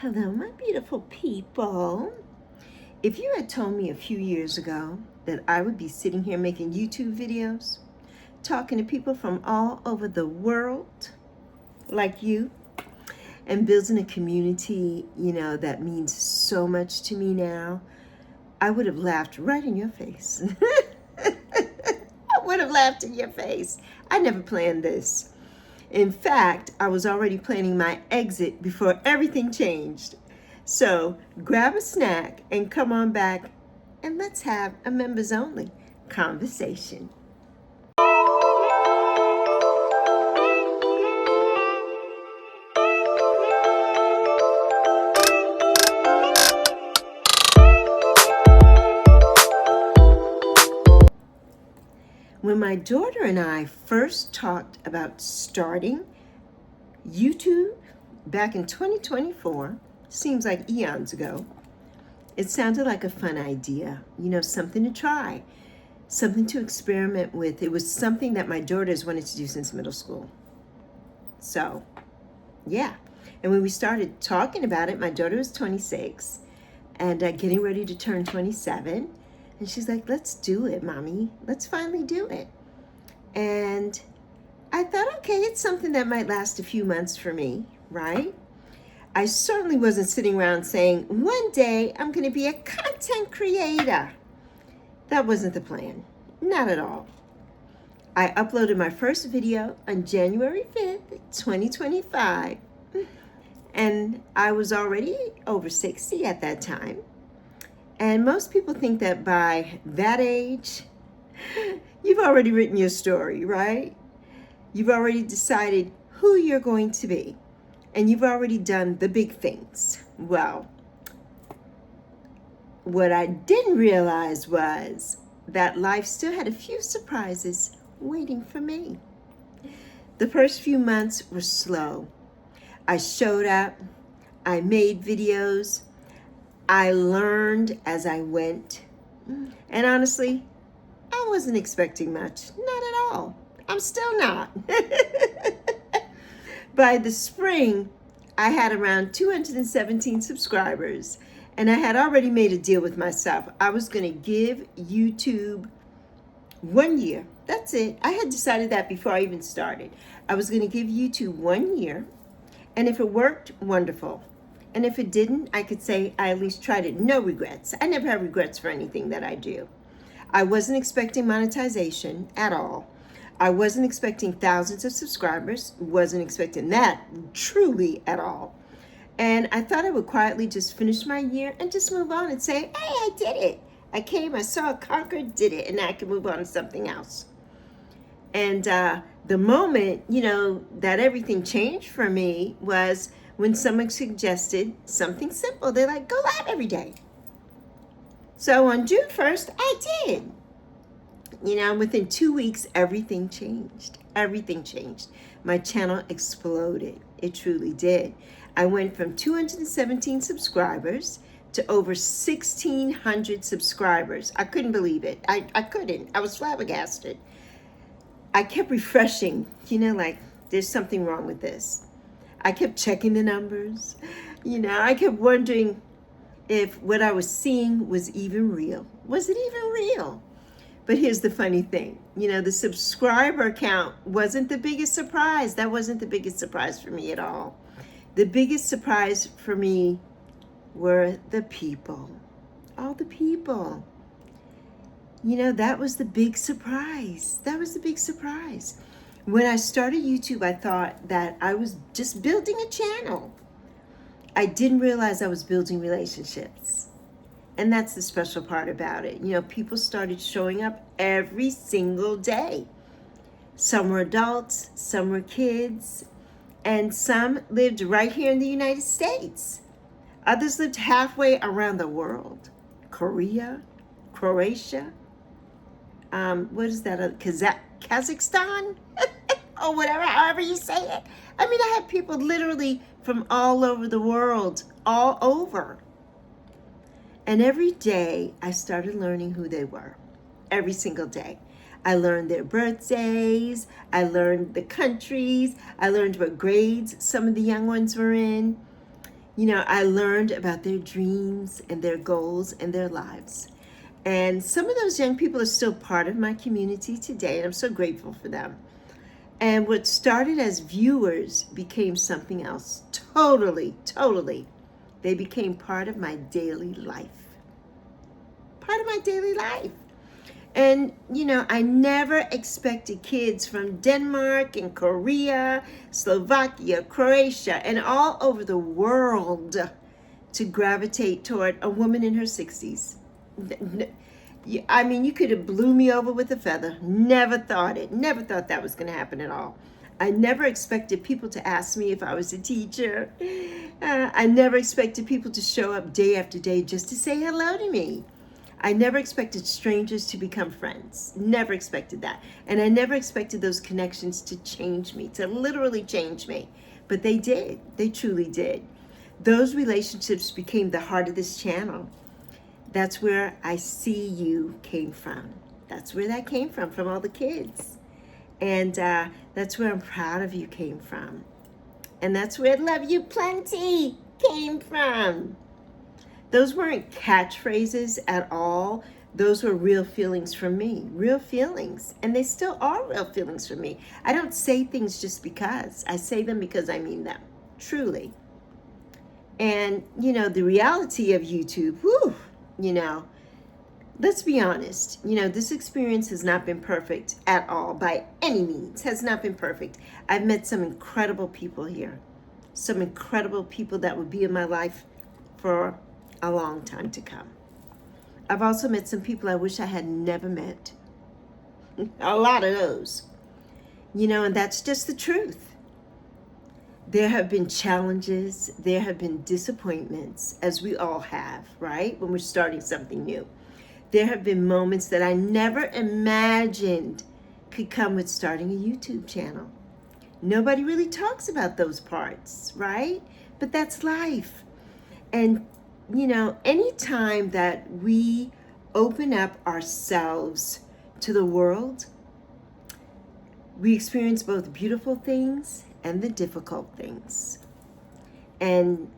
Hello, my beautiful people. If you had told me a few years ago that I would be sitting here making YouTube videos, talking to people from all over the world, like you, and building a community, that means so much to me now, I would have laughed right in your face. I would have laughed in your face. I never planned this. In fact, I was already planning my exit before everything changed. So grab a snack and come on back and let's have a members only conversation. When my daughter and I first talked about starting YouTube back in 2024, seems like eons ago, it sounded like a fun idea, something to try, something to experiment with. It was something that my daughter has wanted to do since middle school. So, yeah. And when we started talking about it, my daughter was 26 and getting ready to turn 27. And she's like, let's do it, Mommy. Let's finally do it. And I thought, okay, it's something that might last a few months for me, right? I certainly wasn't sitting around saying, one day I'm going to be a content creator. That wasn't the plan. Not at all. I uploaded my first video on January 5th, 2025. And I was already over 60 at that time. And most people think that by that age, you've already written your story, right? You've already decided who you're going to be. And you've already done the big things. Well, what I didn't realize was that life still had a few surprises waiting for me. The first few months were slow. I showed up. I made videos. I learned as I went. And honestly, I wasn't expecting much. Not at all. I'm still not. By the spring, I had around 217 subscribers, and I had already made a deal with myself. I was going to give YouTube 1 year. That's it. I had decided that before I even started. I was going to give YouTube 1 year, and if it worked, wonderful. And if it didn't, I could say I at least tried it. No regrets. I never have regrets for anything that I do. I wasn't expecting monetization at all. I wasn't expecting thousands of subscribers, wasn't expecting that truly at all. And I thought I would quietly just finish my year and just move on and say, hey, I did it. I came, I saw, conquered, did it, and now I can move on to something else. And the moment, that everything changed for me was when someone suggested something simple. They're like, go live every day. So on June 1st, I did. Within 2 weeks, everything changed. Everything changed. My channel exploded. It truly did. I went from 217 subscribers to over 1,600 subscribers. I couldn't believe it. I couldn't. I was flabbergasted. I kept refreshing, like there's something wrong with this. I kept checking the numbers. I kept wondering if what I was seeing was even real. Was it even real? But here's the funny thing. The subscriber count wasn't the biggest surprise. That wasn't the biggest surprise for me at all. The biggest surprise for me were the people. All the people. That was the big surprise. That was the big surprise. When I started YouTube, I thought that I was just building a channel. I didn't realize I was building relationships. And that's the special part about it. People started showing up every single day. Some were adults, some were kids, and some lived right here in the United States. Others lived halfway around the world. Korea, Croatia, what is that? Kazakhstan? Or whatever, however you say it. I have people literally from all over the world, all over. And every day I started learning who they were. Every single day. I learned their birthdays. I learned the countries. I learned what grades some of the young ones were in. I learned about their dreams and their goals and their lives. And some of those young people are still part of my community today, and I'm so grateful for them. And what started as viewers became something else. Totally, totally. They became part of my daily life. Part of my daily life. And, I never expected kids from Denmark and Korea, Slovakia, Croatia, and all over the world to gravitate toward a woman in her 60s. I mean, you could have blew me over with a feather. Never thought it. Never thought that was going to happen at all. I never expected people to ask me if I was a teacher. I never expected people to show up day after day just to say hello to me. I never expected strangers to become friends. Never expected that. And I never expected those connections to change me, to literally change me. But they did. They truly did. Those relationships became the heart of this channel. That's where I See You came from. That's where that came from all the kids. And that's where I'm proud of you came from. And that's where Love You Plenty came from. Those weren't catchphrases at all. Those were real feelings from me, real feelings. And they still are real feelings from me. I don't say things just because. I say them because I mean them, truly. And, the reality of YouTube, let's be honest. This experience has not been perfect at all, by any means, has not been perfect. I've met some incredible people here, some incredible people that would be in my life for a long time to come. I've also met some people I wish I had never met. A lot of those. And that's just the truth. There have been challenges, there have been disappointments, as we all have, right? When we're starting something new. There have been moments that I never imagined could come with starting a YouTube channel. Nobody really talks about those parts, right? But that's life. And any time that we open up ourselves to the world, we experience both beautiful things and the difficult things. And,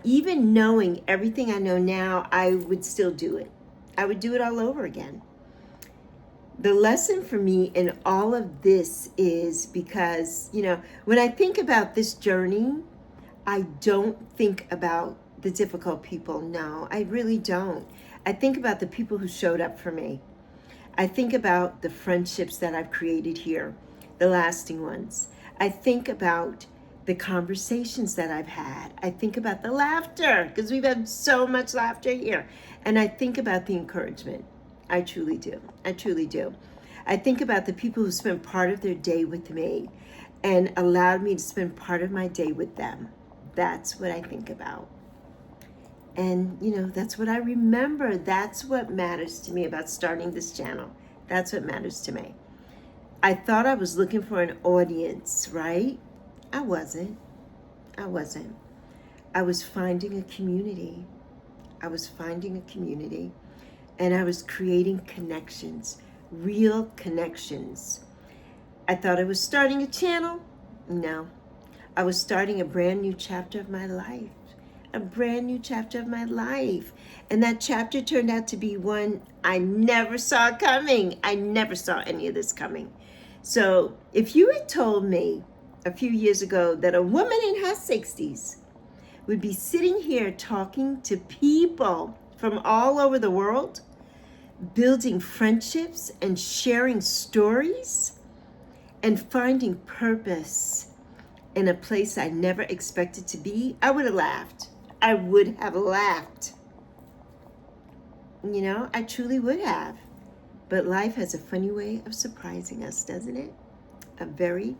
even knowing everything I know now, I would still do it. I would do it all over again. The lesson for me in all of this is because, when I think about this journey, I don't think about the difficult people. No, I really don't. I think about the people who showed up for me. I think about the friendships that I've created here, the lasting ones. I think about the conversations that I've had. I think about the laughter, because we've had so much laughter here. And I think about the encouragement. I truly do. I truly do. I think about the people who spent part of their day with me and allowed me to spend part of my day with them. That's what I think about. And, that's what I remember. That's what matters to me about starting this channel. That's what matters to me. I thought I was looking for an audience, right? I wasn't. I was finding a community. And I was creating connections, real connections. I thought I was starting a channel. No. I was starting a brand new chapter of my life. A brand new chapter of my life. And that chapter turned out to be one I never saw coming. I never saw any of this coming. So if you had told me a few years ago that a woman in her 60s would be sitting here talking to people from all over the world, building friendships and sharing stories and finding purpose in a place I never expected to be, I would have laughed. I would have laughed. I truly would have. But life has a funny way of surprising us, doesn't it? A very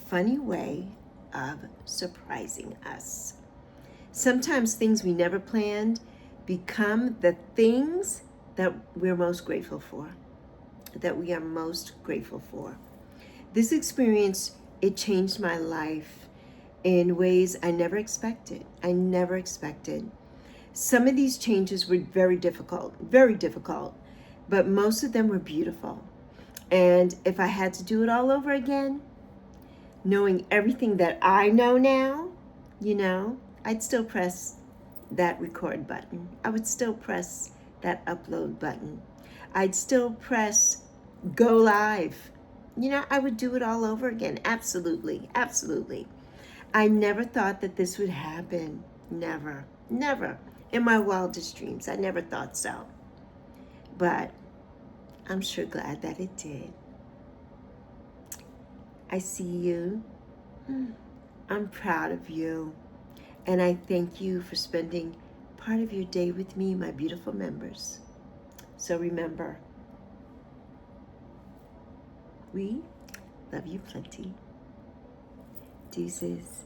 funny way of surprising us. Sometimes things we never planned become the things that we're most grateful for, that we are most grateful for. This experience, it changed my life in ways I never expected. Some of these changes were very difficult, but most of them were beautiful. And if I had to do it all over again, knowing everything that I know now, I'd still press that record button. I would still press that upload button. I'd still press go live. I would do it all over again. Absolutely, absolutely. I never thought that this would happen. Never, never. In my wildest dreams, I never thought so. But I'm sure glad that it did. I see you. I'm proud of you. And I thank you for spending part of your day with me, my beautiful members. So remember, we love you plenty. Deuces.